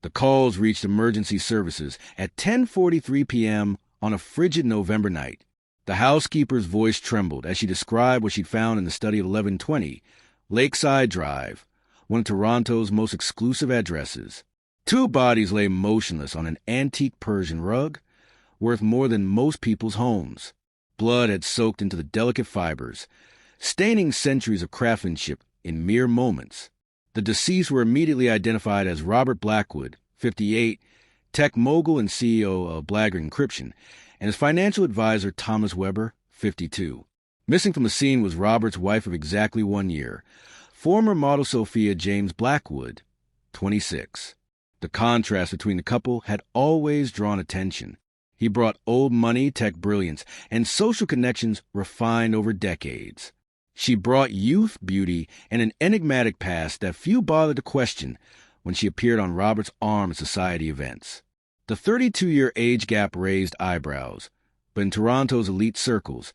The calls reached emergency services at 10:43 p.m. on a frigid November night. The housekeeper's voice trembled as she described what she'd found in the study of 1120 Lakeside Drive, one of Toronto's most exclusive addresses. Two bodies lay motionless on an antique Persian rug, worth more than most people's homes. Blood had soaked into the delicate fibers, staining centuries of craftsmanship in mere moments. The deceased were immediately identified as Robert Blackwood, 58, tech mogul and CEO of Blackguard Encryption, and his financial advisor Thomas Weber, 52. Missing from the scene was Robert's wife of exactly 1 year, former model Sophia James Blackwood, 26. The contrast between the couple had always drawn attention. He brought old money, tech brilliance, and social connections refined over decades. She brought youth, beauty, and an enigmatic past that few bothered to question when she appeared on Robert's arm at society events. The 32-year age gap raised eyebrows, but in Toronto's elite circles,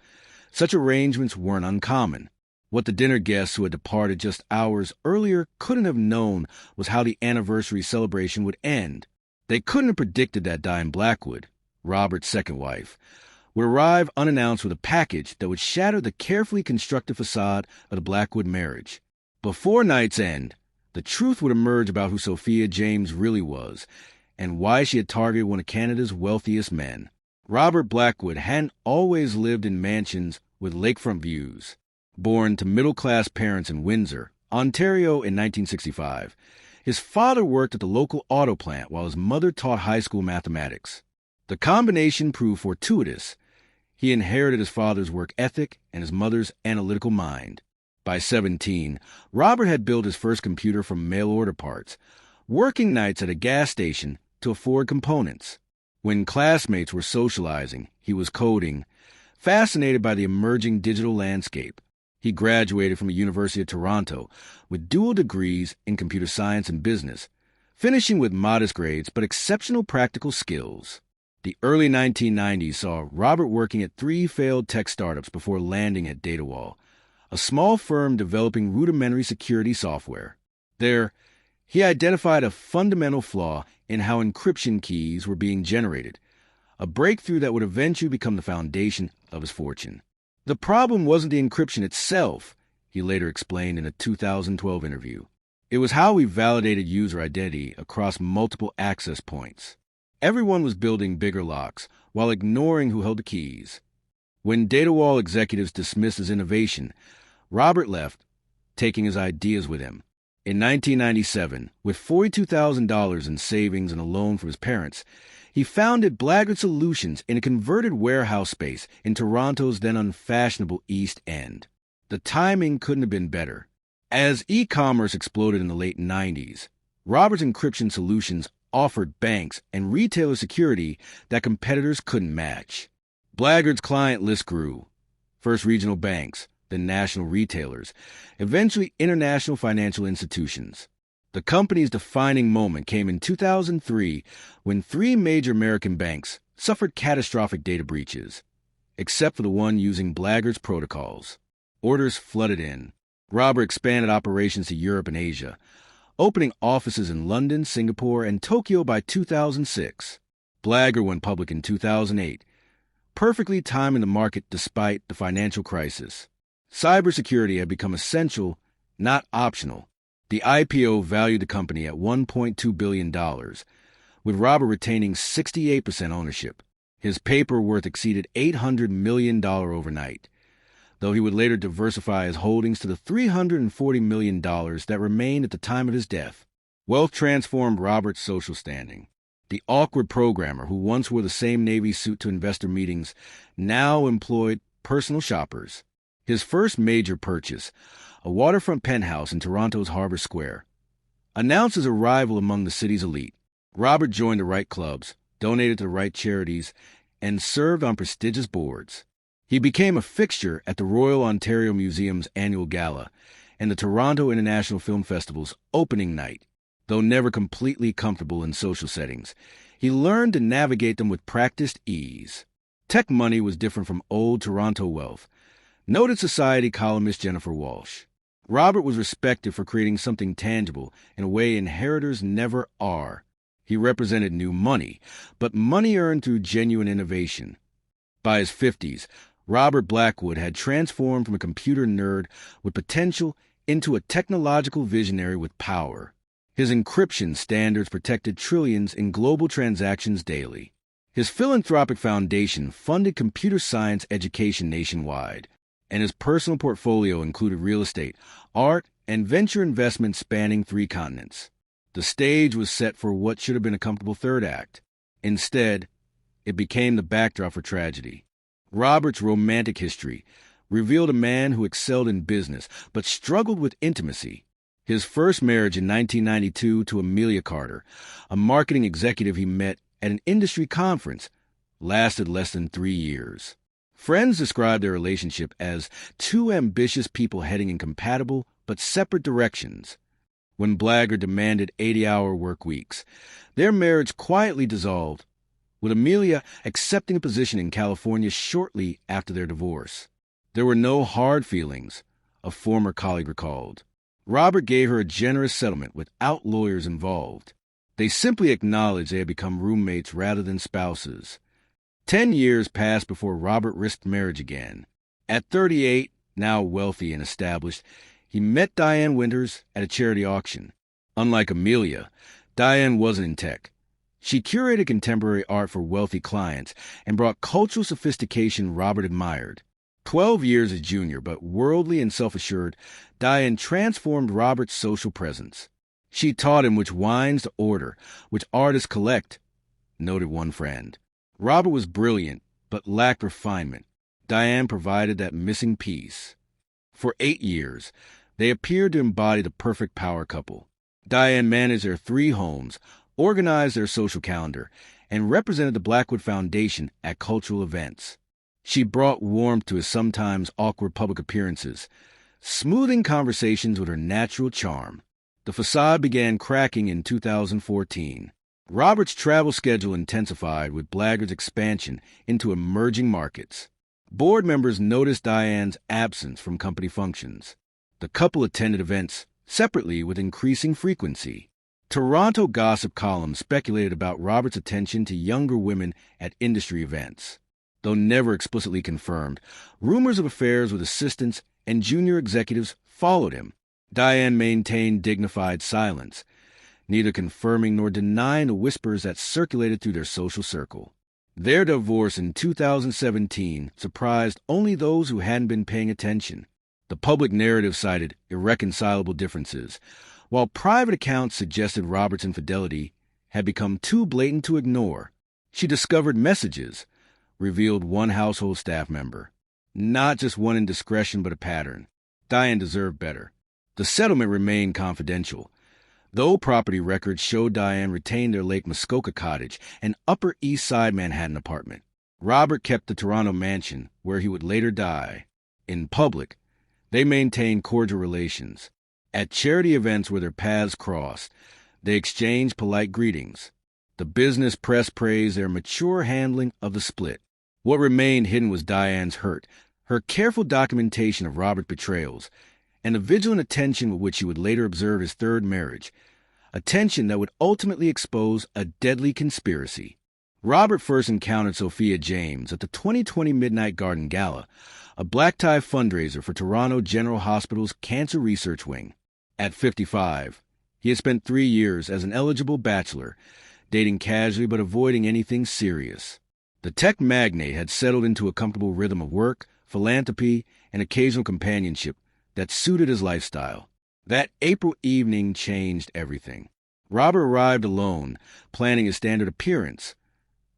such arrangements weren't uncommon. What the dinner guests who had departed just hours earlier couldn't have known was how the anniversary celebration would end. They couldn't have predicted that Diane Blackwood, Robert's second wife, would arrive unannounced with a package that would shatter the carefully constructed facade of the Blackwood marriage. Before night's end, the truth would emerge about who Sophia James really was and why she had targeted one of Canada's wealthiest men. Robert Blackwood hadn't always lived in mansions with lakefront views. Born to middle-class parents in Windsor, Ontario in 1965, his father worked at the local auto plant while his mother taught high school mathematics. The combination proved fortuitous. He inherited his father's work ethic and his mother's analytical mind. By 17, Robert had built his first computer from mail-order parts, working nights at a gas station to afford components. When classmates were socializing, he was coding, fascinated by the emerging digital landscape. He graduated from the University of Toronto with dual degrees in computer science and business, finishing with modest grades but exceptional practical skills. The early 1990s saw Robert working at 3 failed tech startups before landing at DataWall, a small firm developing rudimentary security software. There, he identified a fundamental flaw in how encryption keys were being generated, a breakthrough that would eventually become the foundation of his fortune. The problem wasn't the encryption itself, he later explained in a 2012 interview. It was how we validated user identity across multiple access points. Everyone was building bigger locks while ignoring who held the keys. When DataWall executives dismissed his innovation, Robert left, taking his ideas with him. In 1997, with $42,000 in savings and a loan from his parents, he founded Blackguard Solutions in a converted warehouse space in Toronto's then unfashionable East End. The timing couldn't have been better. As e-commerce exploded in the late 90s, Robert's encryption solutions offered banks and retailer security that competitors couldn't match. Blackguard's client list grew. First regional banks, then national retailers, eventually international financial institutions. The company's defining moment came in 2003 when 3 major American banks suffered catastrophic data breaches, except for the one using Blackguard's protocols. Orders flooded in. Robert expanded operations to Europe and Asia, opening offices in London, Singapore, and Tokyo by 2006. Blackguard went public in 2008, perfectly timing the market despite the financial crisis. Cybersecurity had become essential, not optional. The IPO valued the company at $1.2 billion, with Robert retaining 68% ownership. His paper worth exceeded $800 million overnight, though he would later diversify his holdings to the $340 million that remained at the time of his death. Wealth transformed Robert's social standing. The awkward programmer who once wore the same Navy suit to investor meetings now employed personal shoppers. His first major purchase, a waterfront penthouse in Toronto's Harbor Square, announced his arrival among the city's elite. Robert joined the right clubs, donated to the right charities, and served on prestigious boards. He became a fixture at the Royal Ontario Museum's annual gala and the Toronto International Film Festival's opening night. Though never completely comfortable in social settings, he learned to navigate them with practiced ease. Tech money was different from old Toronto wealth, noted Society columnist Jennifer Walsh. Robert was respected for creating something tangible in a way inheritors never are. He represented new money, but money earned through genuine innovation. By his 50s, Robert Blackwood had transformed from a computer nerd with potential into a technological visionary with power. His encryption standards protected trillions in global transactions daily. His philanthropic foundation funded computer science education nationwide, and his personal portfolio included real estate, art, and venture investments spanning 3 continents. The stage was set for what should have been a comfortable third act. Instead, it became the backdrop for tragedy. Robert's romantic history revealed a man who excelled in business but struggled with intimacy. His first marriage in 1992 to Amelia Carter, a marketing executive he met at an industry conference, lasted less than 3 years. Friends described their relationship as 2 ambitious people heading in compatible but separate directions. When Blagger demanded 80-hour work weeks, their marriage quietly dissolved, with Amelia accepting a position in California shortly after their divorce. There were no hard feelings, a former colleague recalled. Robert gave her a generous settlement without lawyers involved. They simply acknowledged they had become roommates rather than spouses. 10 years passed before Robert risked marriage again. At 38, now wealthy and established, he met Diane Winters at a charity auction. Unlike Amelia, Diane wasn't in tech. She curated contemporary art for wealthy clients and brought cultural sophistication Robert admired. 12 years his junior, but worldly and self-assured, Diane transformed Robert's social presence. She taught him which wines to order, which artists collect, noted one friend. Robert was brilliant, but lacked refinement. Diane provided that missing piece. For 8 years, they appeared to embody the perfect power couple. Diane managed their 3 homes, organized their social calendar, and represented the Blackwood Foundation at cultural events. She brought warmth to his sometimes awkward public appearances, smoothing conversations with her natural charm. The facade began cracking in 2014. Robert's travel schedule intensified with Blagger's expansion into emerging markets. Board members noticed Diane's absence from company functions. The couple attended events separately with increasing frequency. Toronto gossip columns speculated about Robert's attention to younger women at industry events. Though never explicitly confirmed, rumors of affairs with assistants and junior executives followed him. Diane maintained dignified silence, neither confirming nor denying the whispers that circulated through their social circle. Their divorce in 2017 surprised only those who hadn't been paying attention. The public narrative cited irreconcilable differences, while private accounts suggested Robert's infidelity had become too blatant to ignore. She discovered messages, revealed one household staff member. Not just one indiscretion, but a pattern. Diane deserved better. The settlement remained confidential, though property records showed Diane retained their Lake Muskoka cottage and Upper East Side Manhattan apartment. Robert kept the Toronto mansion, where he would later die. In public, they maintained cordial relations. At charity events where their paths crossed, they exchanged polite greetings. The business press praised their mature handling of the split. What remained hidden was Diane's hurt, her careful documentation of Robert's betrayals, and the vigilant attention with which she would later observe his 3rd marriage, attention that would ultimately expose a deadly conspiracy. Robert first encountered Sophia James at the 2020 Midnight Garden Gala, a black-tie fundraiser for Toronto General Hospital's Cancer Research Wing. At 55, he had spent 3 years as an eligible bachelor, dating casually but avoiding anything serious. The tech magnate had settled into a comfortable rhythm of work, philanthropy, and occasional companionship that suited his lifestyle. That April evening changed everything. Robert arrived alone, planning his standard appearance.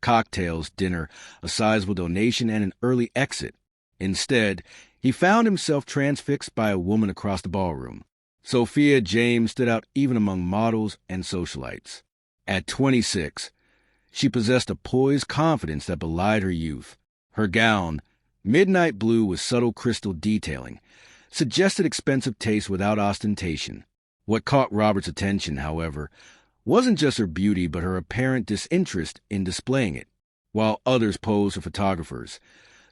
Cocktails, dinner, a sizable donation, and an early exit. Instead, he found himself transfixed by a woman across the ballroom. Sophia James stood out even among models and socialites. At 26, she possessed a poised confidence that belied her youth. Her gown, midnight blue with subtle crystal detailing, suggested expensive taste without ostentation. What caught Robert's attention, however, wasn't just her beauty but her apparent disinterest in displaying it. While others posed for photographers,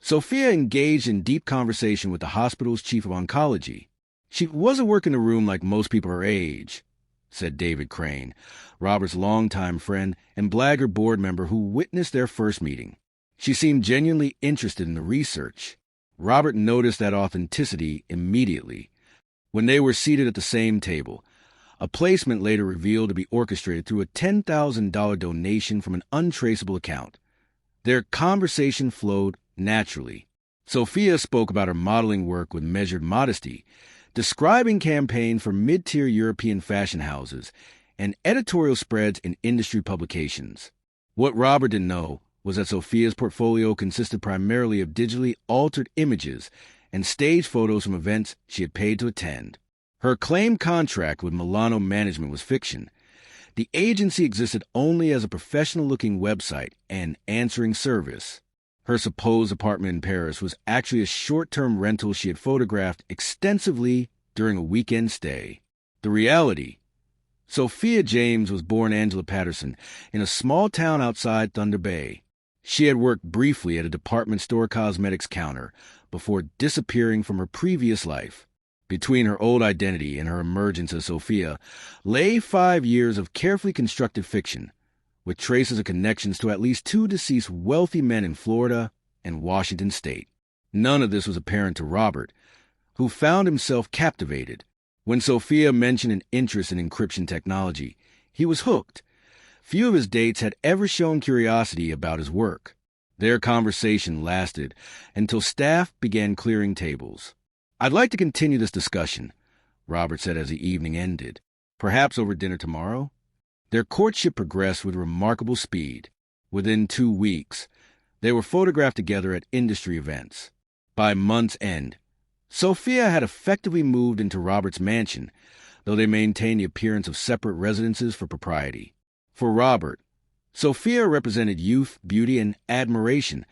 Sophia engaged in deep conversation with the hospital's chief of oncology. She wasn't working the room like most people her age. said David Crane, Robert's longtime friend and Blagger board member who witnessed their first meeting. She seemed genuinely interested in the research. Robert noticed that authenticity immediately. When they were seated at the same table, a placement later revealed to be orchestrated through a $10,000 donation from an untraceable account. Their conversation flowed naturally. Sophia spoke about her modeling work with measured modesty, describing campaigns for mid-tier European fashion houses and editorial spreads in industry publications. What Robert didn't know was that Sophia's portfolio consisted primarily of digitally altered images and stage photos from events she had paid to attend. Her claimed contract with Milano Management was fiction. The agency existed only as a professional-looking website and answering service. Her supposed apartment in Paris was actually a short-term rental she had photographed extensively during a weekend stay. The reality: Sophia James was born Angela Patterson in a small town outside Thunder Bay. She had worked briefly at a department store cosmetics counter before disappearing from her previous life. Between her old identity and her emergence as Sophia lay 5 years of carefully constructed fiction, with traces of connections to at least 2 deceased wealthy men in Florida and Washington state. None of this was apparent to Robert, who found himself captivated. When Sophia mentioned an interest in encryption technology, he was hooked. Few of his dates had ever shown curiosity about his work. Their conversation lasted until staff began clearing tables. "I'd like to continue this discussion," Robert said as the evening ended. "Perhaps over dinner tomorrow?" Their courtship progressed with remarkable speed. Within 2 weeks, they were photographed together at industry events. By month's end, Sophia had effectively moved into Robert's mansion, though they maintained the appearance of separate residences for propriety. For Robert, Sophia represented youth, beauty, and admiration,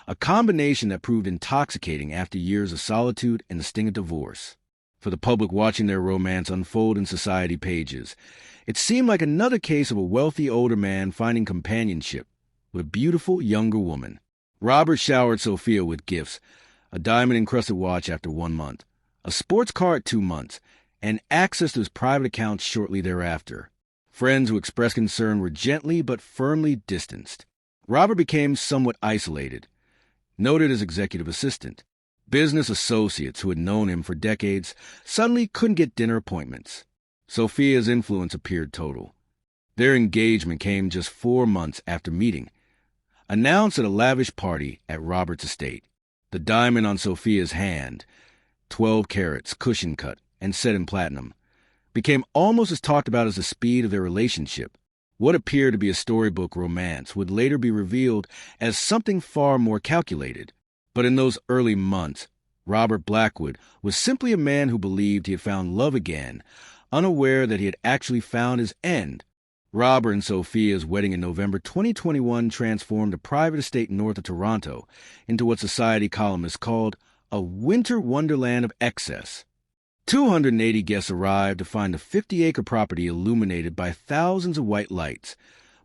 a combination that proved intoxicating after years of solitude and the sting of divorce. For the public watching their romance unfold in society pages, it seemed like another case of a wealthy older man finding companionship with a beautiful younger woman. Robert showered Sophia with gifts: a diamond-encrusted watch after 1 month, a sports car at 2 months, and access to his private accounts shortly thereafter. Friends who expressed concern were gently but firmly distanced. Robert became somewhat isolated, noted as executive assistant. Business associates who had known him for decades suddenly couldn't get dinner appointments. Sophia's influence appeared total. Their engagement came just 4 months after meeting, announced at a lavish party at Robert's estate. The diamond on Sophia's hand, 12 carats, cushion cut, and set in platinum, became almost as talked about as the speed of their relationship. What appeared to be a storybook romance would later be revealed as something far more calculated. But in those early months, Robert Blackwood was simply a man who believed he had found love again, unaware that he had actually found his end. Robert and Sophia's wedding in November 2021 transformed a private estate north of Toronto into what society columnists called a winter wonderland of excess. 280 guests arrived to find the 50-acre property illuminated by thousands of white lights,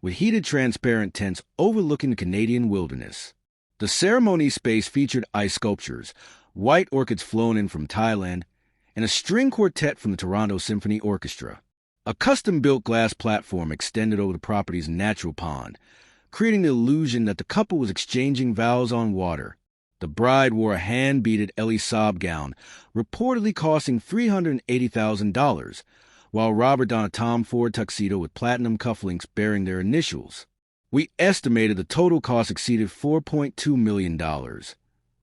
with heated transparent tents overlooking the Canadian wilderness. The ceremony space featured ice sculptures, white orchids flown in from Thailand, and a string quartet from the Toronto Symphony Orchestra. A custom-built glass platform extended over the property's natural pond, creating the illusion that the couple was exchanging vows on water. The bride wore a hand-beaded Elie Saab gown, reportedly costing $380,000, while Robert donned a Tom Ford tuxedo with platinum cufflinks bearing their initials. "We estimated the total cost exceeded $4.2 million,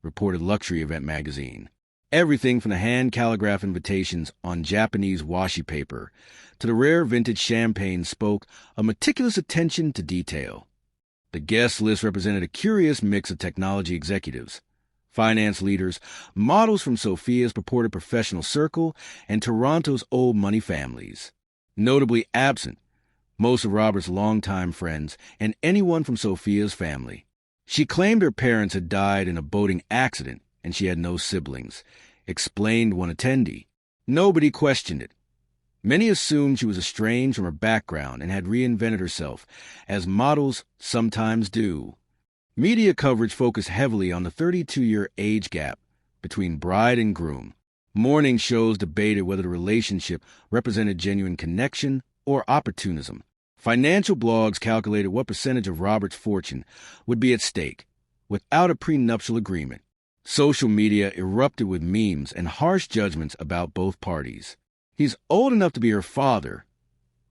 reported Luxury Event magazine. Everything from the hand-calligraphed invitations on Japanese washi paper to the rare vintage champagne spoke of meticulous attention to detail. The guest list represented a curious mix of technology executives, finance leaders, models from Sophia's purported professional circle, and Toronto's old money families. Notably absent, most of Robert's longtime friends and anyone from Sophia's family. She claimed her parents had died in a boating accident and she had no siblings, explained one attendee. Nobody questioned it. Many assumed she was estranged from her background and had reinvented herself, as models sometimes do. Media coverage focused heavily on the 32-year age gap between bride and groom. Morning shows debated whether the relationship represented genuine connection or opportunism. Financial blogs calculated what percentage of Robert's fortune would be at stake without a prenuptial agreement. Social media erupted with memes and harsh judgments about both parties. "He's old enough to be her father,"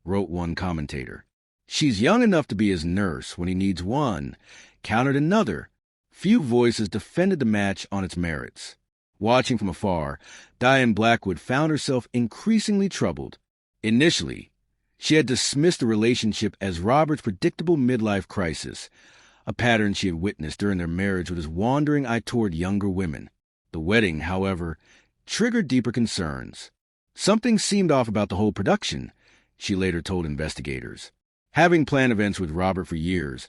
wrote one commentator. "She's young enough to be his nurse when he needs one," countered another. Few voices defended the match on its merits. Watching from afar, Diane Blackwood found herself increasingly troubled. Initially, she had dismissed the relationship as Robert's predictable midlife crisis, a pattern she had witnessed during their marriage with his wandering eye toward younger women. The wedding, however, triggered deeper concerns. "Something seemed off about the whole production," she later told investigators. "Having planned events with Robert for years,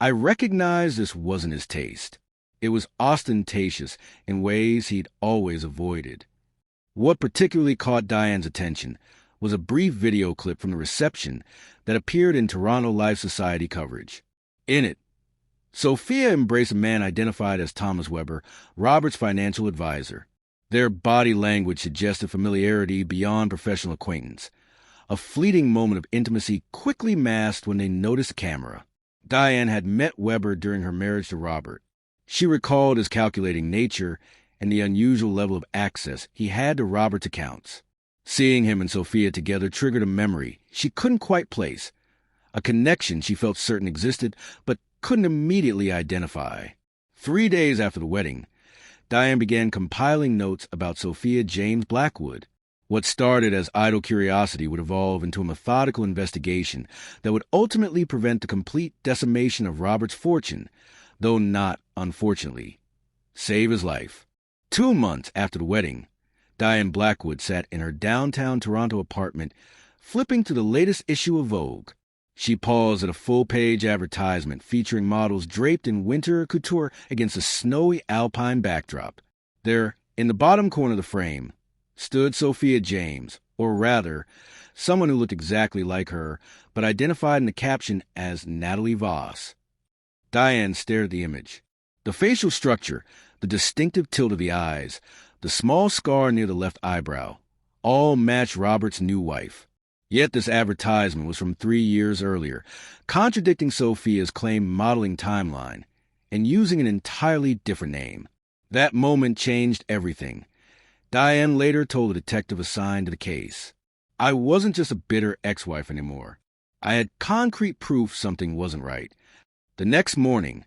I recognized this wasn't his taste. It was ostentatious in ways he'd always avoided." What particularly caught Diane's attention was a brief video clip from the reception that appeared in Toronto Life Society coverage. In it, Sophia embraced a man identified as Thomas Weber, Robert's financial advisor. Their body language suggested familiarity beyond professional acquaintance, a fleeting moment of intimacy quickly masked when they noticed the camera. Diane had met Weber during her marriage to Robert. She recalled his calculating nature and the unusual level of access he had to Robert's accounts. Seeing him and Sophia together triggered a memory she couldn't quite place, a connection she felt certain existed but couldn't immediately identify. 3 days after the wedding, Diane began compiling notes about Sophia James Blackwood. What started as idle curiosity would evolve into a methodical investigation that would ultimately prevent the complete decimation of Robert's fortune, though not, unfortunately, save his life. 2 months after the wedding, Diane Blackwood sat in her downtown Toronto apartment, flipping through the latest issue of Vogue. She paused at a full-page advertisement featuring models draped in winter couture against a snowy alpine backdrop. There, in the bottom corner of the frame, stood Sophia James, or rather, someone who looked exactly like her, but identified in the caption as Natalie Voss. Diane stared at the image. The facial structure, the distinctive tilt of the eyes, the small scar near the left eyebrow, all matched Robert's new wife. Yet this advertisement was from 3 years earlier, contradicting Sophia's claimed modeling timeline and using an entirely different name. That moment changed everything. Diane later told the detective assigned to the case, "I wasn't just a bitter ex-wife anymore. I had concrete proof something wasn't right." The next morning,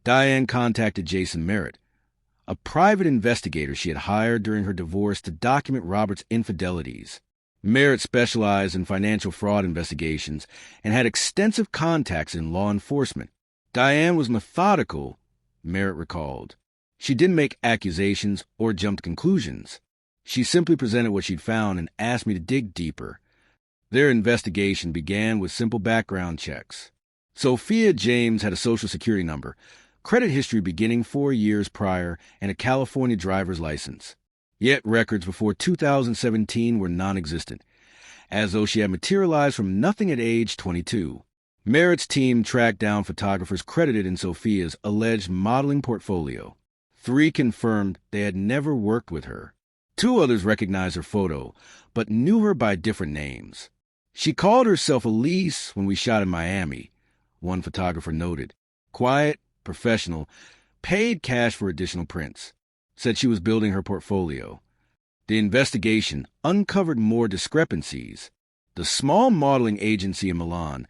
Diane contacted Jason Merritt, a private investigator she had hired during her divorce to document Robert's infidelities. Merritt specialized in financial fraud investigations and had extensive contacts in law enforcement. Diane was methodical, Merritt recalled. She didn't make accusations or jump to conclusions. She simply presented what she'd found and asked me to dig deeper. Their investigation began with simple background checks. Sophia James had a Social Security number, credit history beginning 4 years prior, and a California driver's license. Yet records before 2017 were non-existent, as though she had materialized from nothing at age 22. Merritt's team tracked down photographers credited in Sophia's alleged modeling portfolio. 3 confirmed they had never worked with her. 2 others recognized her photo, but knew her by different names. "She called herself Elise when we shot in Miami," one photographer noted. "Quiet, professional, paid cash for additional prints. Said she was building her portfolio." The investigation uncovered more discrepancies. The small modeling agency in Milan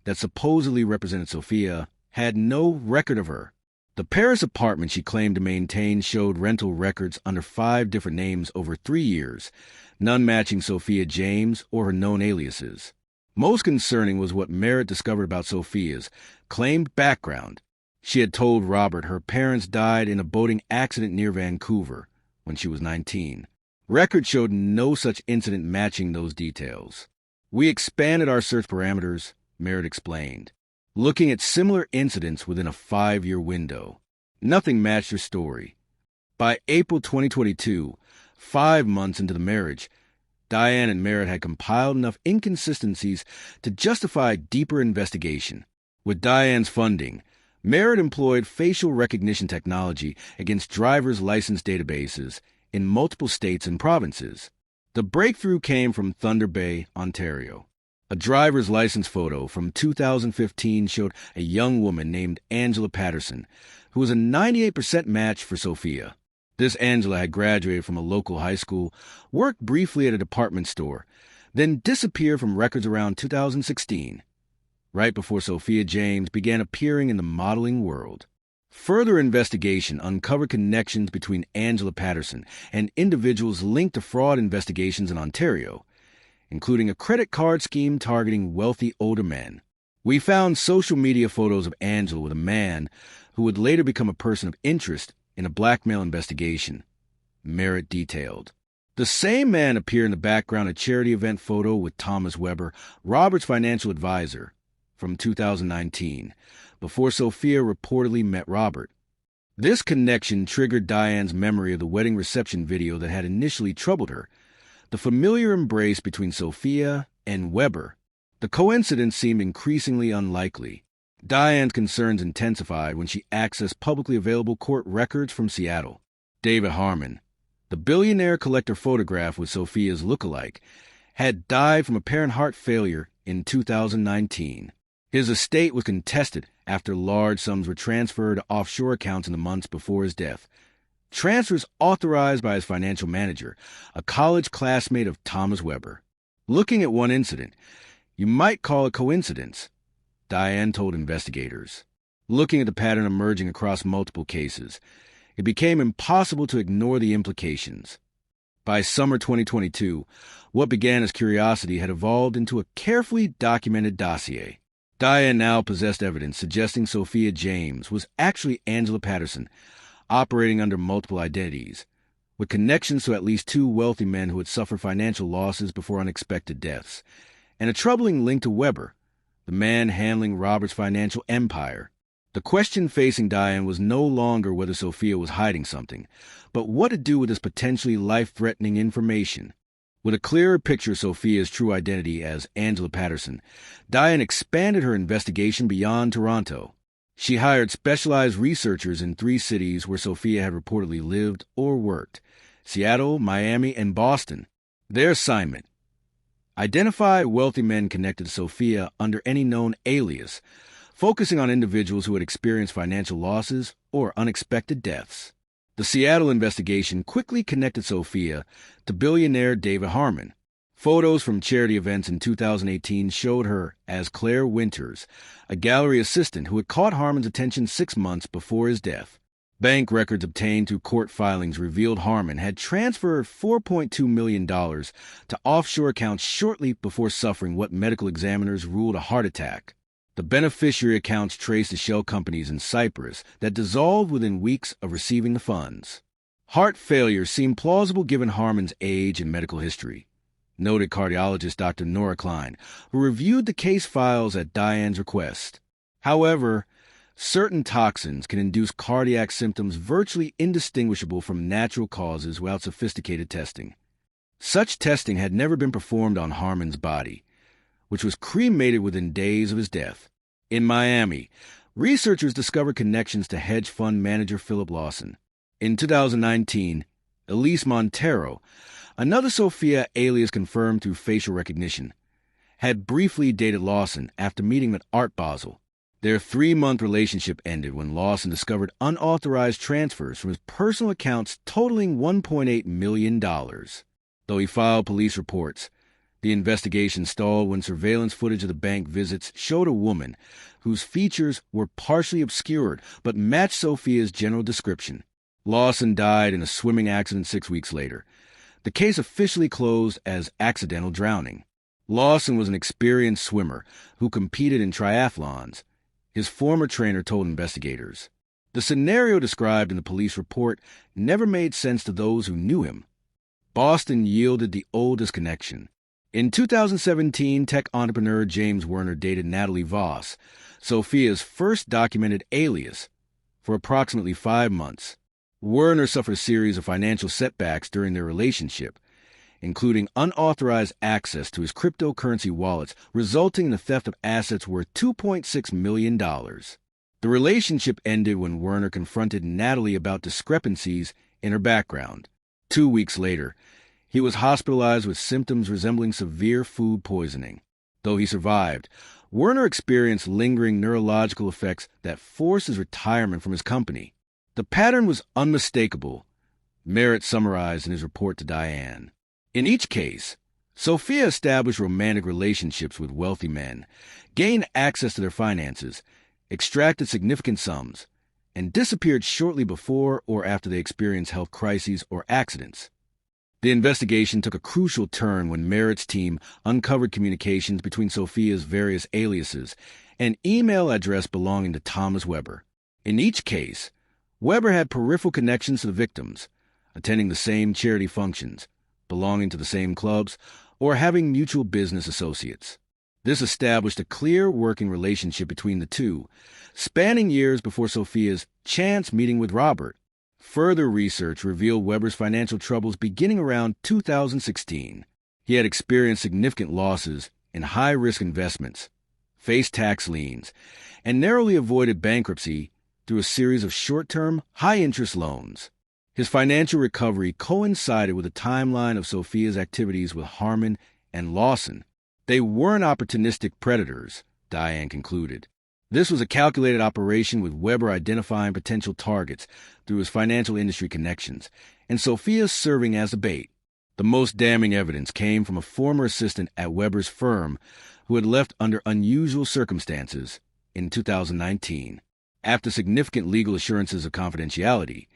that supposedly represented Sophia had no record of her. The Paris apartment she claimed to maintain showed rental records under 5 different names over 3 years, none matching Sophia James or her known aliases. Most concerning was what Merritt discovered about Sophia's claimed background. She had told Robert her parents died in a boating accident near Vancouver when she was 19. Records showed no such incident matching those details. "We expanded our search parameters," Merritt explained, looking at similar incidents within a 5-year window. Nothing matched her story. By April 2022, 5 months into the marriage, Diane and Merritt had compiled enough inconsistencies to justify deeper investigation. With Diane's funding, Merritt employed facial recognition technology against drivers' license databases in multiple states and provinces. The breakthrough came from Thunder Bay, Ontario. A driver's license photo from 2015 showed a young woman named Angela Patterson, who was a 98% match for Sophia. This Angela had graduated from a local high school, worked briefly at a department store, then disappeared from records around 2016, right before Sophia James began appearing in the modeling world. Further investigation uncovered connections between Angela Patterson and individuals linked to fraud investigations in Ontario, including a credit card scheme targeting wealthy older men. We found social media photos of Angela with a man who would later become a person of interest in a blackmail investigation. Merit detailed. The same man appeared in the background of a charity event photo with Thomas Weber, Robert's financial advisor, from 2019, before Sophia reportedly met Robert. This connection triggered Diane's memory of the wedding reception video that had initially troubled her, the familiar embrace between Sophia and Weber. The coincidence seemed increasingly unlikely. Diane's concerns intensified when she accessed publicly available court records from Seattle. David Harmon, the billionaire collector photographed with Sophia's look-alike, had died from apparent heart failure in 2019. His estate was contested after large sums were transferred to offshore accounts in the months before his death. Transfers authorized by his financial manager, a college classmate of Thomas Weber. Looking at one incident, you might call it coincidence, Diane told investigators. Looking at the pattern emerging across multiple cases, it became impossible to ignore the implications. By summer 2022, what began as curiosity had evolved into a carefully documented dossier. Diane now possessed evidence suggesting Sophia James was actually Angela Patterson, operating under multiple identities, with connections to at least two wealthy men who had suffered financial losses before unexpected deaths, and a troubling link to Weber, the man handling Robert's financial empire. The question facing Diane was no longer whether Sophia was hiding something, but what to do with this potentially life-threatening information. With a clearer picture of Sophia's true identity as Angela Patterson, Diane expanded her investigation beyond Toronto. She hired specialized researchers in 3 cities where Sophia had reportedly lived or worked: Seattle, Miami, and Boston. Their assignment: identify wealthy men connected to Sophia under any known alias, focusing on individuals who had experienced financial losses or unexpected deaths. The Seattle investigation quickly connected Sophia to billionaire David Harmon. Photos from charity events in 2018 showed her as Claire Winters, a gallery assistant who had caught Harmon's attention 6 months before his death. Bank records obtained through court filings revealed Harmon had transferred $4.2 million to offshore accounts shortly before suffering what medical examiners ruled a heart attack. The beneficiary accounts traced to shell companies in Cyprus that dissolved within weeks of receiving the funds. Heart failure seemed plausible given Harmon's age and medical history, noted cardiologist Dr. Nora Klein, who reviewed the case files at Diane's request. However, certain toxins can induce cardiac symptoms virtually indistinguishable from natural causes without sophisticated testing. Such testing had never been performed on Harmon's body, which was cremated within days of his death. In Miami, researchers discovered connections to hedge fund manager Philip Lawson. In 2019, Elise Montero, another Sophia alias confirmed through facial recognition, had briefly dated Lawson after meeting at Art Basel. Their 3-month relationship ended when Lawson discovered unauthorized transfers from his personal accounts totaling $1.8 million. Though he filed police reports, the investigation stalled when surveillance footage of the bank visits showed a woman whose features were partially obscured but matched Sophia's general description. Lawson died in a swimming accident 6 weeks later. The case officially closed as accidental drowning. Lawson was an experienced swimmer who competed in triathlons, his former trainer told investigators. The scenario described in the police report never made sense to those who knew him. Boston yielded the oldest connection. In 2017, tech entrepreneur James Werner dated Natalie Voss, Sophia's first documented alias, for approximately 5 months. Werner suffered a series of financial setbacks during their relationship, including unauthorized access to his cryptocurrency wallets, resulting in the theft of assets worth $2.6 million. The relationship ended when Werner confronted Natalie about discrepancies in her background. 2 weeks later, he was hospitalized with symptoms resembling severe food poisoning. Though he survived, Werner experienced lingering neurological effects that forced his retirement from his company. The pattern was unmistakable, Merritt summarized in his report to Diane. In each case, Sophia established romantic relationships with wealthy men, gained access to their finances, extracted significant sums, and disappeared shortly before or after they experienced health crises or accidents. The investigation took a crucial turn when Merritt's team uncovered communications between Sophia's various aliases and email address belonging to Thomas Weber. In each case, Weber had peripheral connections to the victims, attending the same charity functions, belonging to the same clubs, or having mutual business associates. This established a clear working relationship between the two, spanning years before Sophia's chance meeting with Robert. Further research revealed Weber's financial troubles beginning around 2016. He had experienced significant losses in high-risk investments, faced tax liens, and narrowly avoided bankruptcy through a series of short-term, high-interest loans. His financial recovery coincided with a timeline of Sophia's activities with Harmon and Lawson. They weren't opportunistic predators, Diane concluded. This was a calculated operation with Weber identifying potential targets through his financial industry connections, and Sophia serving as the bait. The most damning evidence came from a former assistant at Weber's firm who had left under unusual circumstances in 2019. After significant legal assurances of confidentiality,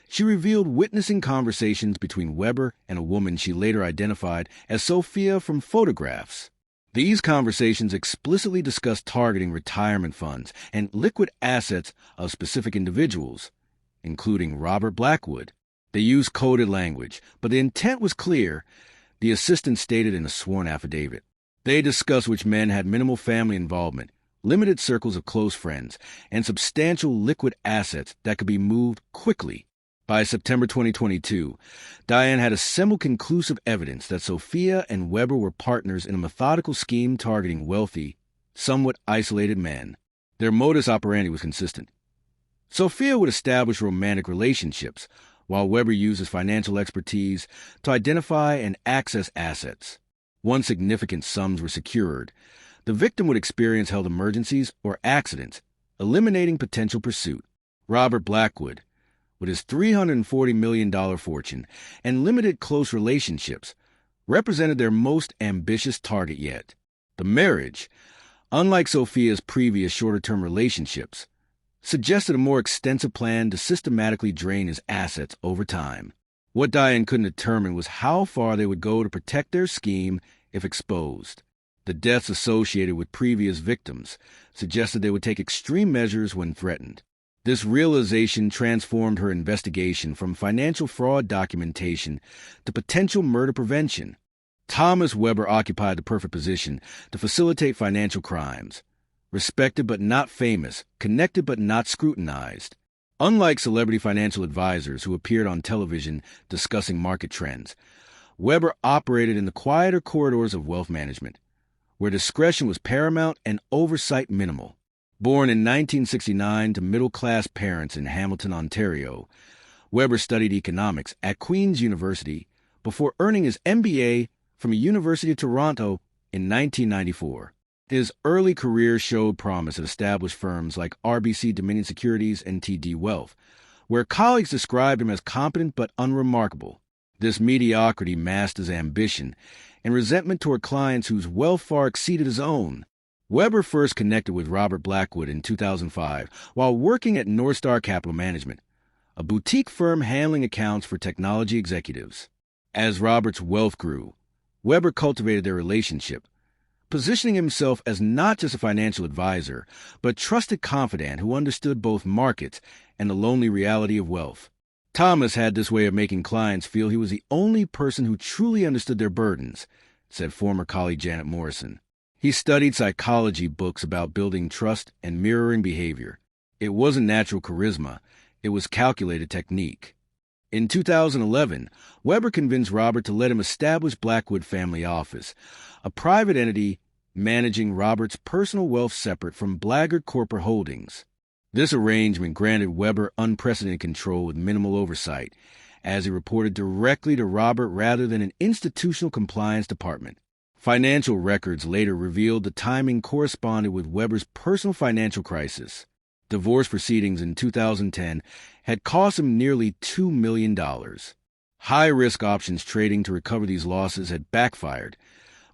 she revealed witnessing conversations between Weber and a woman she later identified as Sophia from photographs. These conversations explicitly discussed targeting retirement funds and liquid assets of specific individuals, including Robert Blackwood. They used coded language, but the intent was clear, the assistant stated in a sworn affidavit. They discussed which men had minimal family involvement, limited circles of close friends, and substantial liquid assets that could be moved quickly. By September 2022, Diane had assembled conclusive evidence that Sophia and Weber were partners in a methodical scheme targeting wealthy, somewhat isolated men. Their modus operandi was consistent. Sophia would establish romantic relationships, while Weber used his financial expertise to identify and access assets. Once significant sums were secured, the victim would experience health emergencies or accidents, eliminating potential pursuit. Robert Blackwood, with his $340 million fortune and limited close relationships, represented their most ambitious target yet. The marriage, unlike Sophia's previous shorter-term relationships, suggested a more extensive plan to systematically drain his assets over time. What Diane couldn't determine was how far they would go to protect their scheme if exposed. The deaths associated with previous victims suggested they would take extreme measures when threatened. This realization transformed her investigation from financial fraud documentation to potential murder prevention. Thomas Weber occupied the perfect position to facilitate financial crimes. Respected but not famous, connected but not scrutinized. Unlike celebrity financial advisors who appeared on television discussing market trends, Weber operated in the quieter corridors of wealth management, where discretion was paramount and oversight minimal. Born in 1969 to middle-class parents in Hamilton, Ontario, Weber studied economics at Queen's University before earning his MBA from the University of Toronto in 1994. His early career showed promise at established firms like RBC Dominion Securities and TD Wealth, where colleagues described him as competent but unremarkable. This mediocrity masked his ambition and resentment toward clients whose wealth far exceeded his own. Weber first connected with Robert Blackwood in 2005 while working at Northstar Capital Management, a boutique firm handling accounts for technology executives. As Robert's wealth grew, Weber cultivated their relationship, positioning himself as not just a financial advisor, but a trusted confidant who understood both markets and the lonely reality of wealth. Thomas had this way of making clients feel he was the only person who truly understood their burdens, said former colleague Janet Morrison. He studied psychology books about building trust and mirroring behavior. It wasn't natural charisma, it was calculated technique. In 2011, Weber convinced Robert to let him establish Blackwood Family Office, a private entity managing Robert's personal wealth separate from Blackwood corporate holdings. This arrangement granted Weber unprecedented control with minimal oversight, as he reported directly to Robert rather than an institutional compliance department. Financial records later revealed the timing corresponded with Weber's personal financial crisis. Divorce proceedings in 2010 had cost him nearly $2 million. High-risk options trading to recover these losses had backfired,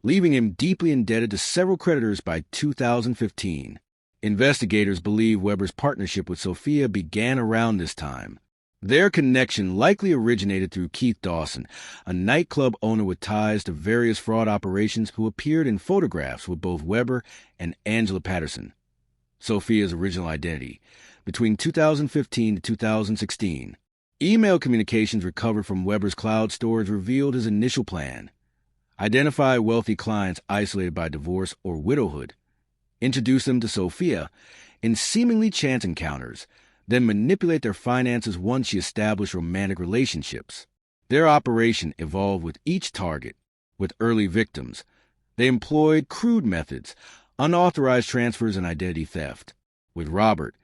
leaving him deeply indebted to several creditors by 2015. Investigators believe Weber's partnership with Sophia began around this time. Their connection likely originated through Keith Dawson, a nightclub owner with ties to various fraud operations who appeared in photographs with both Weber and Angela Patterson, Sophia's original identity, between 2015 to 2016. Email communications recovered from Weber's cloud storage revealed his initial plan: identify wealthy clients isolated by divorce or widowhood, introduce them to Sophia in seemingly chance encounters, then manipulate their finances once she established romantic relationships. Their operation evolved with each target. With early victims, they employed crude methods, unauthorized transfers, and identity theft. With Robert,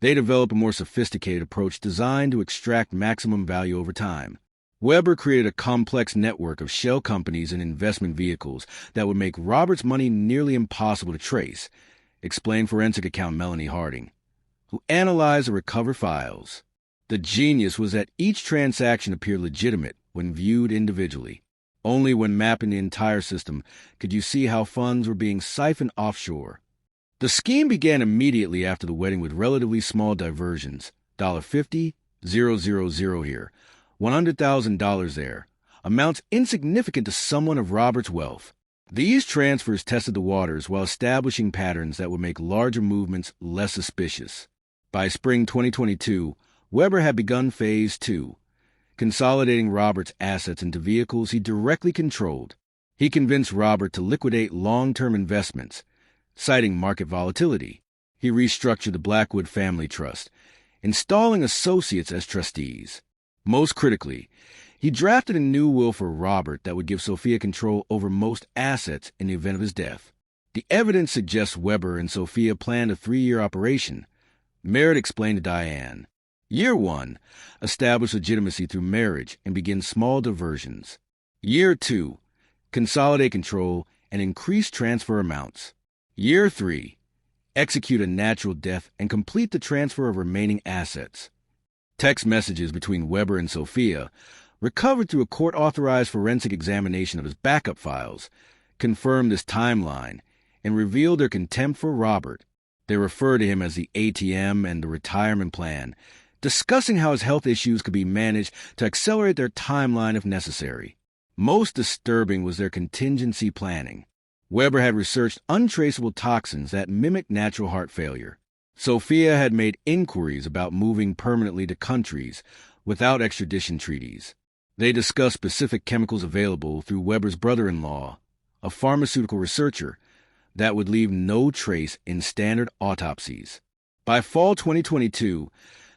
they developed a more sophisticated approach designed to extract maximum value over time. Weber created a complex network of shell companies and investment vehicles that would make Robert's money nearly impossible to trace, explained forensic accountant Melanie Harding, who analyzed the recovered files. The genius was that each transaction appeared legitimate when viewed individually. Only when mapping the entire system could you see how funds were being siphoned offshore. The scheme began immediately after the wedding with relatively small diversions: $50, $000 here, $100,000 there, amounts insignificant to someone of Robert's wealth. These transfers tested the waters while establishing patterns that would make larger movements less suspicious. By spring 2022, Weber had begun Phase 2, consolidating Robert's assets into vehicles he directly controlled. He convinced Robert to liquidate long-term investments, citing market volatility. He restructured the Blackwood Family Trust, installing associates as trustees. Most critically, he drafted a new will for Robert that would give Sophia control over most assets in the event of his death. The evidence suggests Weber and Sophia planned a 3-year operation. Merritt explained to Diane, Year 1, establish legitimacy through marriage and begin small diversions. Year 2, consolidate control and increase transfer amounts. Year 3, execute a natural death and complete the transfer of remaining assets. Text messages between Weber and Sophia, recovered through a court-authorized forensic examination of his backup files, confirmed this timeline and revealed their contempt for Robert. They refer to him as the ATM and the retirement plan, discussing how his health issues could be managed to accelerate their timeline if necessary. Most disturbing was their contingency planning. Weber had researched untraceable toxins that mimic natural heart failure. Sophia had made inquiries about moving permanently to countries without extradition treaties. They discussed specific chemicals available through Weber's brother-in-law, a pharmaceutical researcher, that would leave no trace in standard autopsies. By fall 2022,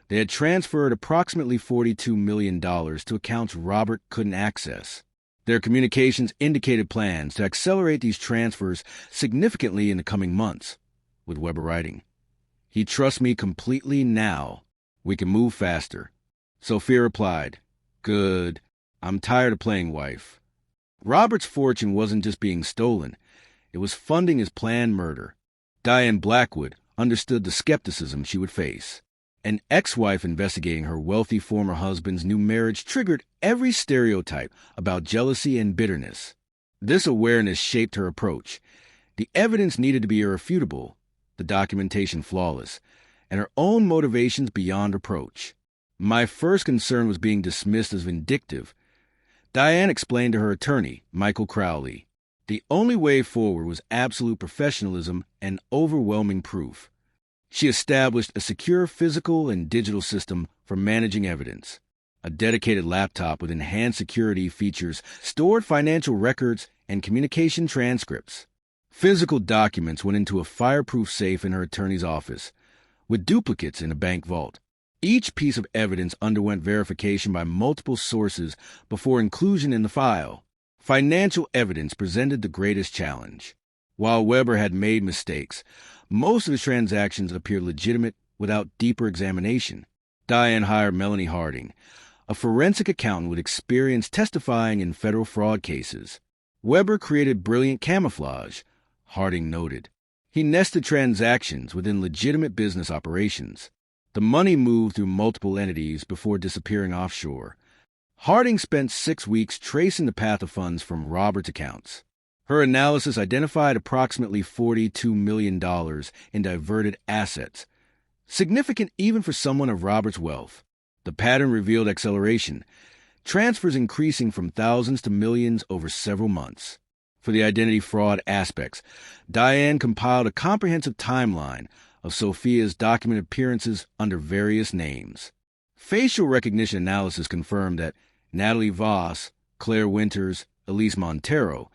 they had transferred approximately $42 million to accounts Robert couldn't access. Their communications indicated plans to accelerate these transfers significantly in the coming months, with Weber writing, He trusts me completely now. We can move faster. Sophia replied, Good. I'm tired of playing wife. Robert's fortune wasn't just being stolen. It was funding his planned murder. Diane Blackwood understood the skepticism she would face. An ex-wife investigating her wealthy former husband's new marriage triggered every stereotype about jealousy and bitterness. This awareness shaped her approach. The evidence needed to be irrefutable, the documentation flawless, and her own motivations beyond reproach. My first concern was being dismissed as vindictive. Diane explained to her attorney, Michael Crowley, the only way forward was absolute professionalism and overwhelming proof. She established a secure physical and digital system for managing evidence. A dedicated laptop with enhanced security features stored financial records and communication transcripts. Physical documents went into a fireproof safe in her attorney's office, with duplicates in a bank vault. Each piece of evidence underwent verification by multiple sources before inclusion in the file. Financial evidence presented the greatest challenge. While Weber had made mistakes, most of his transactions appeared legitimate without deeper examination. Diane hired Melanie Harding, a forensic accountant with experience testifying in federal fraud cases. Weber created brilliant camouflage, Harding noted. He nested transactions within legitimate business operations. The money moved through multiple entities before disappearing offshore. Harding spent 6 weeks tracing the path of funds from Robert's accounts. Her analysis identified approximately $42 million in diverted assets, significant even for someone of Robert's wealth. The pattern revealed acceleration, transfers increasing from thousands to millions over several months. For the identity fraud aspects, Diane compiled a comprehensive timeline of Sophia's documented appearances under various names. Facial recognition analysis confirmed that Natalie Voss, Claire Winters, Elise Montero,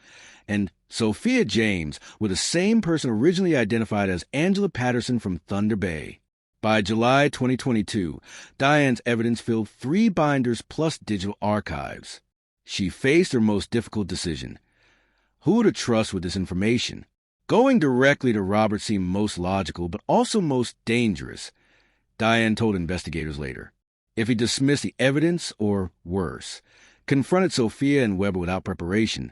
and Sophia James were the same person originally identified as Angela Patterson from Thunder Bay. By July 2022, Diane's evidence filled 3 binders plus digital archives. She faced her most difficult decision: who to trust with this information. Going directly to Robert seemed most logical, but also most dangerous, Diane told investigators later. If he dismissed the evidence, or worse, confronted Sophia and Weber without preparation,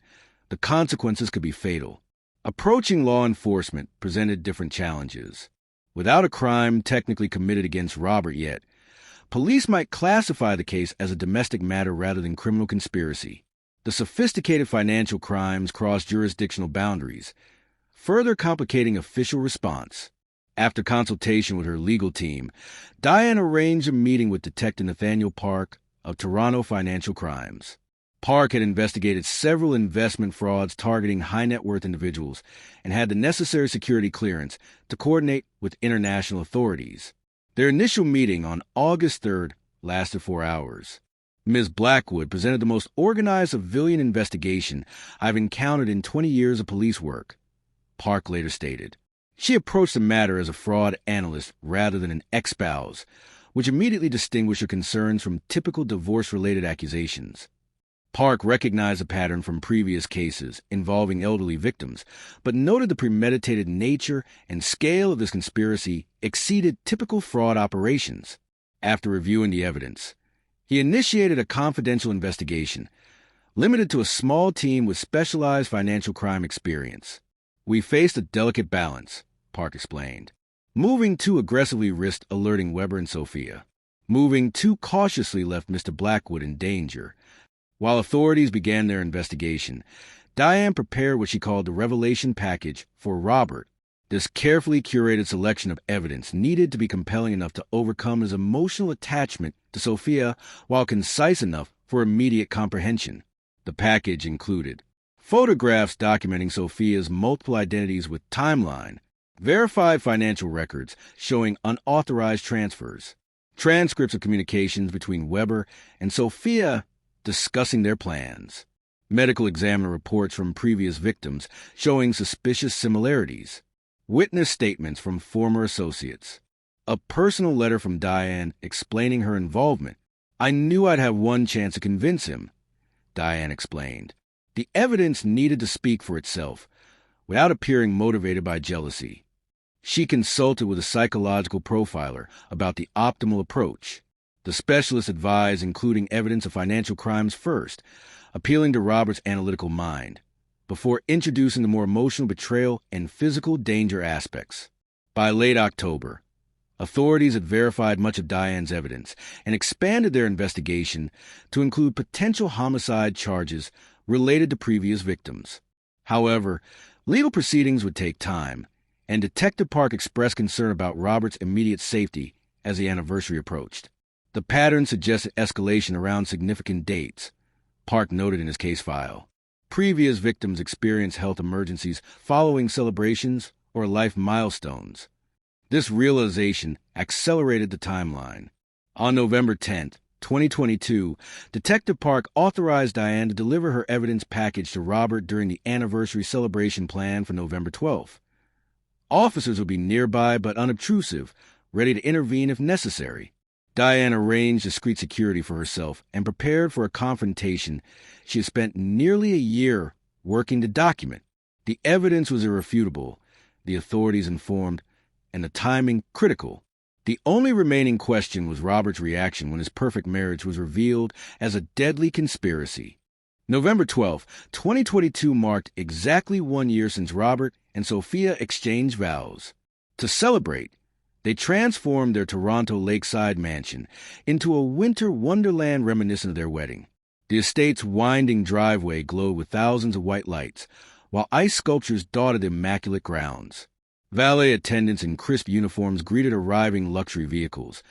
the consequences could be fatal. Approaching law enforcement presented different challenges. Without a crime technically committed against Robert yet, police might classify the case as a domestic matter rather than criminal conspiracy. The sophisticated financial crimes cross jurisdictional boundaries, further complicating official response. After consultation with her legal team, Diane arranged a meeting with Detective Nathaniel Park of Toronto Financial Crimes. Park had investigated several investment frauds targeting high-net-worth individuals and had the necessary security clearance to coordinate with international authorities. Their initial meeting on August 3rd lasted 4 hours. Ms. Blackwood presented the most organized civilian investigation I've encountered in 20 years of police work, Park later stated. She approached the matter as a fraud analyst rather than an ex-spouse, which immediately distinguished her concerns from typical divorce-related accusations. Park recognized a pattern from previous cases involving elderly victims, but noted the premeditated nature and scale of this conspiracy exceeded typical fraud operations. After reviewing the evidence, he initiated a confidential investigation, limited to a small team with specialized financial crime experience. We faced a delicate balance, Park explained. Moving too aggressively risked alerting Weber and Sophia. Moving too cautiously left Mr. Blackwood in danger. While authorities began their investigation, Diane prepared what she called the revelation package for Robert. This carefully curated selection of evidence needed to be compelling enough to overcome his emotional attachment to Sophia while concise enough for immediate comprehension. The package included photographs documenting Sophia's multiple identities with timeline, verified financial records showing unauthorized transfers, transcripts of communications between Weber and Sophia discussing their plans, medical examiner reports from previous victims showing suspicious similarities, witness statements from former associates, a personal letter from Diane explaining her involvement. I knew I'd have one chance to convince him, Diane explained. The evidence needed to speak for itself, without appearing motivated by jealousy. She consulted with a psychological profiler about the optimal approach. The specialist advised including evidence of financial crimes first, appealing to Robert's analytical mind, before introducing the more emotional betrayal and physical danger aspects. By late October, authorities had verified much of Diane's evidence and expanded their investigation to include potential homicide charges related to previous victims. However, legal proceedings would take time, and Detective Park expressed concern about Robert's immediate safety as the anniversary approached. The pattern suggested escalation around significant dates, Park noted in his case file. Previous victims experienced health emergencies following celebrations or life milestones. This realization accelerated the timeline. On November 10, 2022, Detective Park authorized Diane to deliver her evidence package to Robert during the anniversary celebration planned for November 12th. Officers would be nearby but unobtrusive, ready to intervene if necessary. Diane arranged discreet security for herself and prepared for a confrontation she had spent nearly a year working to document. The evidence was irrefutable, the authorities informed, and the timing critical. The only remaining question was Robert's reaction when his perfect marriage was revealed as a deadly conspiracy. November 12, 2022 marked exactly 1 year since Robert and Sophia exchanged vows. To celebrate, they transformed their Toronto lakeside mansion into a winter wonderland reminiscent of their wedding. The estate's winding driveway glowed with thousands of white lights, while ice sculptures dotted the immaculate grounds. Valet attendants in crisp uniforms greeted arriving luxury vehicles,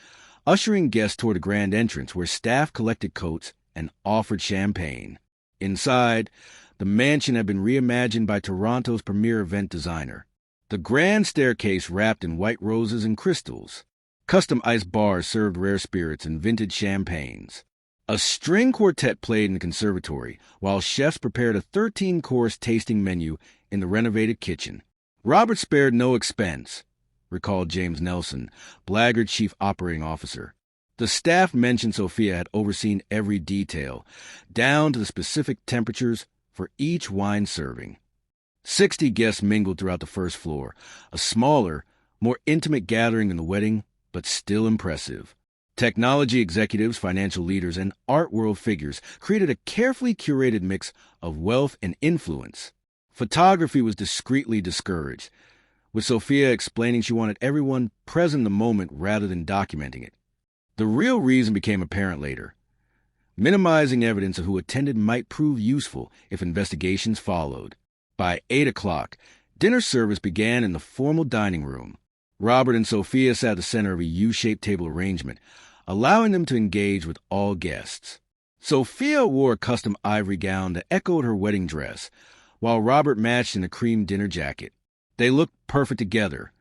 ushering guests toward a grand entrance where staff collected coats and offered champagne. Inside, the mansion had been reimagined by Toronto's premier event designer. The grand staircase wrapped in white roses and crystals. Custom ice bars served rare spirits and vintage champagnes. A string quartet played in the conservatory, while chefs prepared a 13-course tasting menu in the renovated kitchen. Robert spared no expense, recalled James Nelson, Blackguard chief operating officer. The staff mentioned Sophia had overseen every detail, down to the specific temperatures for each wine serving. 60 guests mingled throughout the first floor, a smaller, more intimate gathering than the wedding, but still impressive. Technology executives, financial leaders, and art world figures created a carefully curated mix of wealth and influence. Photography was discreetly discouraged, with Sophia explaining she wanted everyone present in the moment rather than documenting it. The real reason became apparent later. Minimizing evidence of who attended might prove useful if investigations followed. By 8 o'clock, dinner service began in the formal dining room. Robert and Sophia sat at the center of a U-shaped table arrangement, allowing them to engage with all guests. Sophia wore a custom ivory gown that echoed her wedding dress, while Robert matched in a cream dinner jacket. They looked perfect together,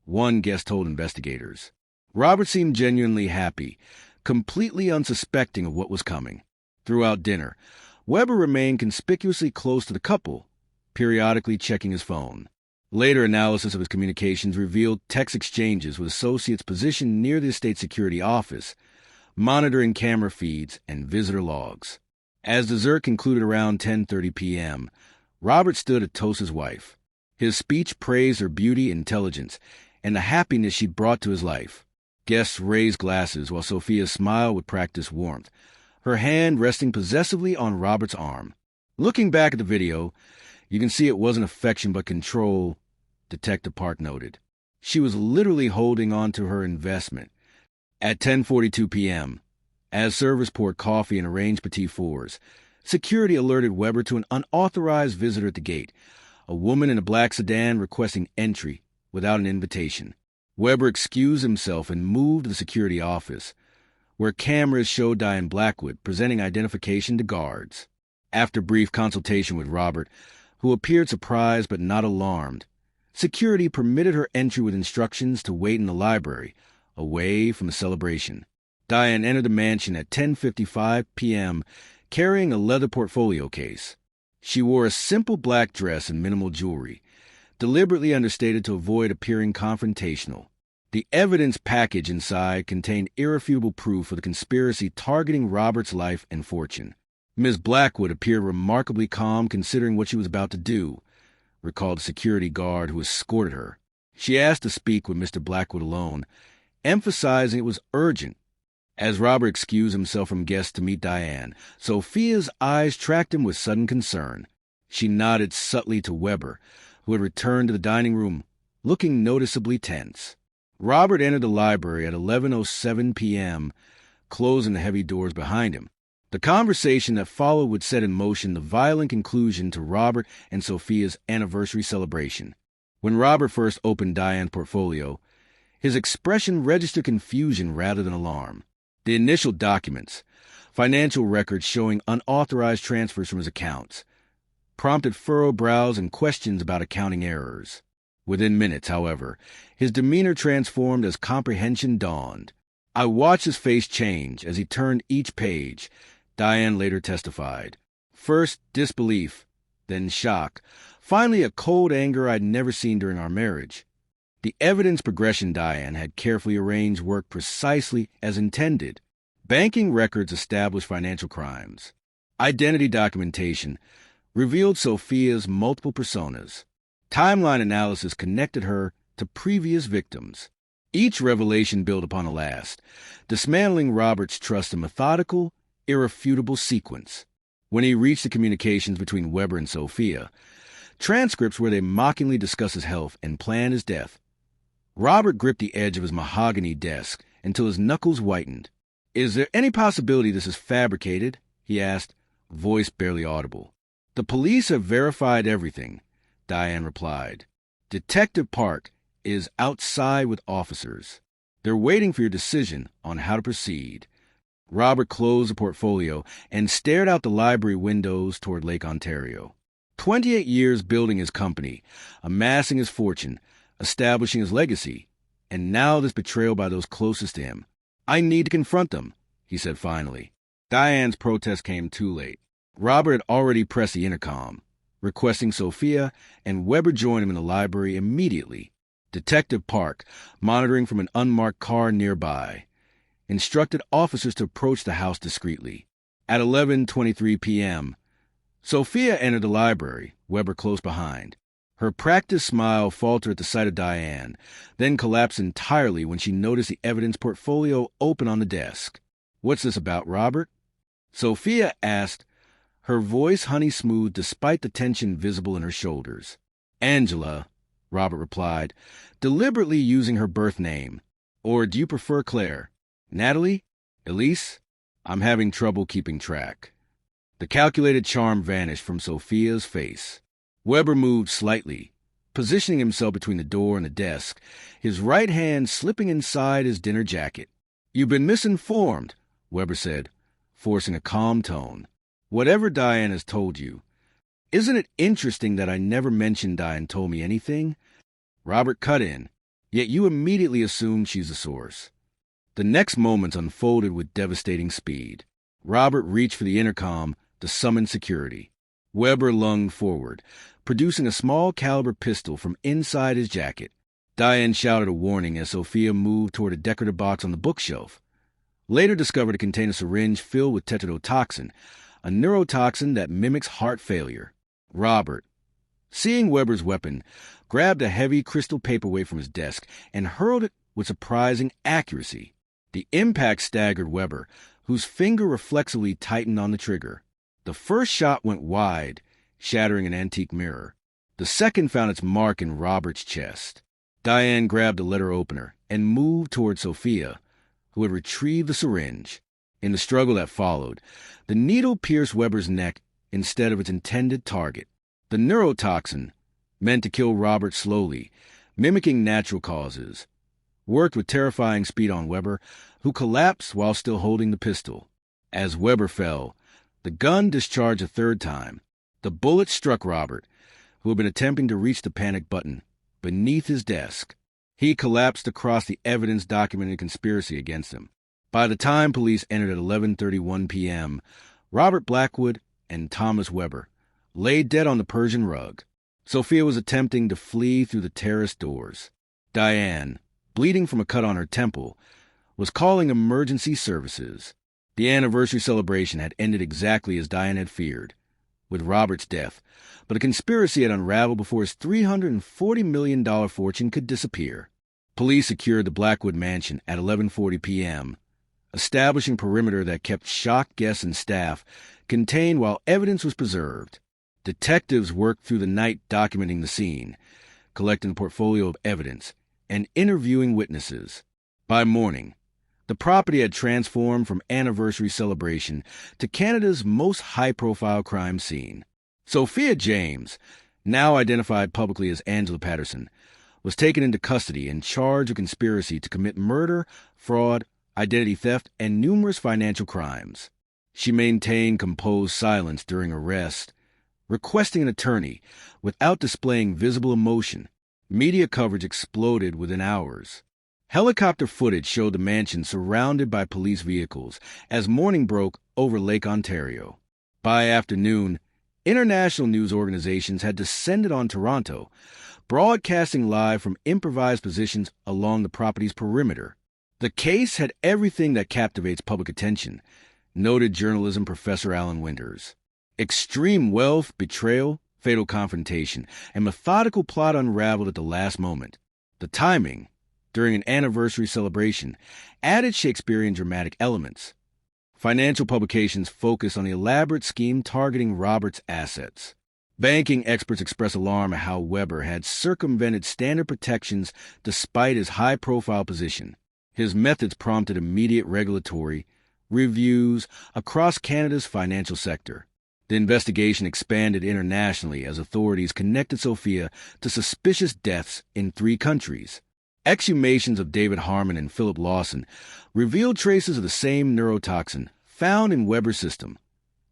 one guest told investigators. Robert seemed genuinely happy, completely unsuspecting of what was coming. Throughout dinner, Weber remained conspicuously close to the couple, periodically checking his phone. Later analysis of his communications revealed text exchanges with associates positioned near the estate security office, monitoring camera feeds and visitor logs. As dessert concluded around 10:30 p.m., Robert stood to toast his wife. His speech praised her beauty, intelligence, and the happiness she brought to his life. Guests raised glasses while Sophia smiled with practiced warmth, her hand resting possessively on Robert's arm. Looking back at the video, you can see it wasn't affection but control, Detective Park noted. She was literally holding on to her investment. At 10:42 p.m., as servers poured coffee and arranged petit fours, security alerted Weber to an unauthorized visitor at the gate, a woman in a black sedan requesting entry without an invitation. Weber excused himself and moved to the security office, where cameras showed Diane Blackwood presenting identification to guards. After brief consultation with Robert, who appeared surprised but not alarmed, security permitted her entry with instructions to wait in the library, away from the celebration. Diane entered the mansion at 10:55 p.m., carrying a leather portfolio case. She wore a simple black dress and minimal jewelry, deliberately understated to avoid appearing confrontational. The evidence package inside contained irrefutable proof of the conspiracy targeting Robert's life and fortune. Ms. Blackwood appeared remarkably calm considering what she was about to do, recalled the security guard who escorted her. She asked to speak with Mr. Blackwood alone, emphasizing it was urgent. As Robert excused himself from guests to meet Diane, Sophia's eyes tracked him with sudden concern. She nodded subtly to Weber, who had returned to the dining room, looking noticeably tense. Robert entered the library at 11:07 p.m., closing the heavy doors behind him. The conversation that followed would set in motion the violent conclusion to Robert and Sophia's anniversary celebration. When Robert first opened Diane's portfolio, his expression registered confusion rather than alarm. The initial documents, financial records showing unauthorized transfers from his accounts, prompted furrowed brows and questions about accounting errors. Within minutes, however, his demeanor transformed as comprehension dawned. I watched his face change as he turned each page, Diane later testified. First disbelief, then shock, finally a cold anger I'd never seen during our marriage. The evidence progression Diane had carefully arranged worked precisely as intended. Banking records established financial crimes. Identity documentation revealed Sophia's multiple personas. Timeline analysis connected her to previous victims. Each revelation built upon the last, dismantling Robert's trust in methodical, irrefutable sequence. When he reached the communications between Weber and Sophia, transcripts where they mockingly discuss his health and plan his death, Robert gripped the edge of his mahogany desk until his knuckles whitened. "Is there any possibility this is fabricated?" he asked, voice barely audible. "The police have verified everything," Diane replied. "Detective Park is outside with officers. They're waiting for your decision on how to proceed." Robert closed the portfolio and stared out the library windows toward Lake Ontario. 28 years building his company, amassing his fortune, establishing his legacy, and now this betrayal by those closest to him. "I need to confront them," he said finally. Diane's protest came too late. Robert had already pressed the intercom, requesting Sophia and Weber join him in the library immediately. Detective Park, monitoring from an unmarked car nearby, instructed officers to approach the house discreetly. At 11:23 p.m., Sophia entered the library, Weber close behind. Her practiced smile faltered at the sight of Diane, then collapsed entirely when she noticed the evidence portfolio open on the desk. "What's this about, Robert?" Sophia asked, her voice honey-smooth despite the tension visible in her shoulders. "Angela," Robert replied, deliberately using her birth name. "Or do you prefer Claire? Natalie? Elise? I'm having trouble keeping track." The calculated charm vanished from Sophia's face. Weber moved slightly, positioning himself between the door and the desk, his right hand slipping inside his dinner jacket. "You've been misinformed," Weber said, forcing a calm tone. "Whatever Diane has told you, isn't it interesting that I never mentioned Diane told me anything?" Robert cut in, "Yet you immediately assumed she's the source." The next moments unfolded with devastating speed. Robert reached for the intercom to summon security. Weber lunged forward, producing a small-caliber pistol from inside his jacket. Diane shouted a warning as Sophia moved toward a decorative box on the bookshelf, later discovered to contain a syringe filled with tetrodotoxin, a neurotoxin that mimics heart failure. Robert, seeing Weber's weapon, grabbed a heavy crystal paperweight from his desk and hurled it with surprising accuracy. The impact staggered Weber, whose finger reflexively tightened on the trigger. The first shot went wide, shattering an antique mirror. The second found its mark in Robert's chest. Diane grabbed a letter opener and moved toward Sophia, who had retrieved the syringe. In the struggle that followed, the needle pierced Weber's neck instead of its intended target. The neurotoxin, meant to kill Robert slowly, mimicking natural causes, worked with terrifying speed on Weber, who collapsed while still holding the pistol. As Weber fell, the gun discharged a third time. The bullet struck Robert, who had been attempting to reach the panic button, beneath his desk. He collapsed across the evidence documenting conspiracy against him. By the time police entered at 11:31 p.m., Robert Blackwood and Thomas Weber lay dead on the Persian rug. Sophia was attempting to flee through the terrace doors. Diane, bleeding from a cut on her temple, was calling emergency services. The anniversary celebration had ended exactly as Diane had feared, with Robert's death, but a conspiracy had unraveled before his $340 million fortune could disappear. Police secured the Blackwood mansion at 11:40 p.m., establishing perimeter that kept shocked guests and staff contained while evidence was preserved. Detectives worked through the night documenting the scene, collecting a portfolio of evidence, and interviewing witnesses. By morning, the property had transformed from anniversary celebration to Canada's most high-profile crime scene. Sophia James, now identified publicly as Angela Patterson, was taken into custody and charged with conspiracy to commit murder, fraud, identity theft, and numerous financial crimes. She maintained composed silence during arrest, requesting an attorney without displaying visible emotion. Media coverage exploded within hours. Helicopter footage showed the mansion surrounded by police vehicles as morning broke over Lake Ontario. By afternoon, international news organizations had descended on Toronto, broadcasting live from improvised positions along the property's perimeter. The case had everything that captivates public attention, noted journalism professor Alan Winters. Extreme wealth, betrayal, fatal confrontation, and methodical plot unraveled at the last moment. The timing, during an anniversary celebration, added Shakespearean dramatic elements. Financial publications focus on the elaborate scheme targeting Robert's assets. Banking experts express alarm at how Weber had circumvented standard protections despite his high-profile position. His methods prompted immediate regulatory reviews across Canada's financial sector. The investigation expanded internationally as authorities connected Sophia to suspicious deaths in 3 countries. Exhumations of David Harmon and Philip Lawson revealed traces of the same neurotoxin found in Weber's system,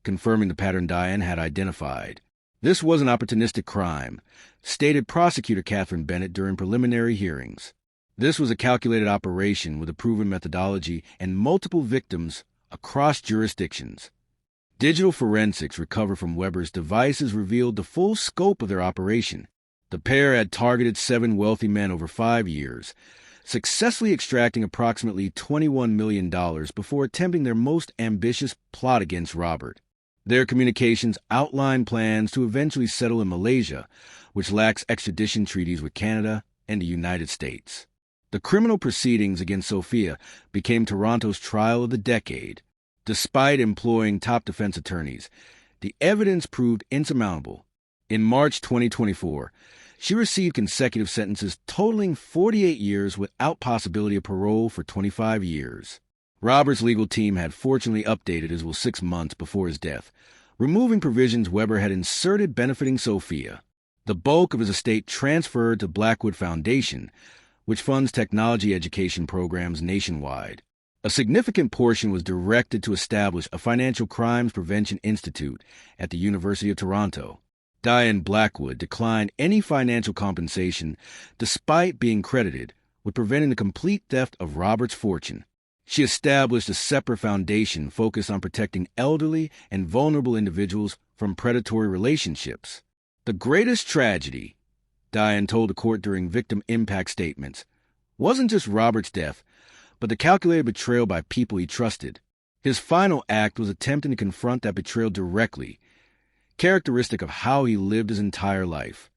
confirming the pattern Diane had identified. This was an opportunistic crime, stated prosecutor Catherine Bennett during preliminary hearings. This was a calculated operation with a proven methodology and multiple victims across jurisdictions. Digital forensics recovered from Weber's devices revealed the full scope of their operation. The pair had targeted 7 wealthy men over 5 years, successfully extracting approximately $21 million before attempting their most ambitious plot against Robert. Their communications outlined plans to eventually settle in Malaysia, which lacks extradition treaties with Canada and the United States. The criminal proceedings against Sophia became Toronto's trial of the decade. Despite employing top defense attorneys, the evidence proved insurmountable. In March 2024, she received consecutive sentences totaling 48 years without possibility of parole for 25 years. Robert's legal team had fortunately updated his will 6 months before his death, removing provisions Weber had inserted benefiting Sophia. The bulk of his estate transferred to Blackwood Foundation, which funds technology education programs nationwide. A significant portion was directed to establish a financial crimes prevention institute at the University of Toronto. Diane Blackwood declined any financial compensation despite being credited with preventing the complete theft of Robert's fortune. She established a separate foundation focused on protecting elderly and vulnerable individuals from predatory relationships. The greatest tragedy, Diane told the court during victim impact statements, wasn't just Robert's death, but the calculated betrayal by people he trusted. His final act was attempting to confront that betrayal directly, characteristic of how he lived his entire life.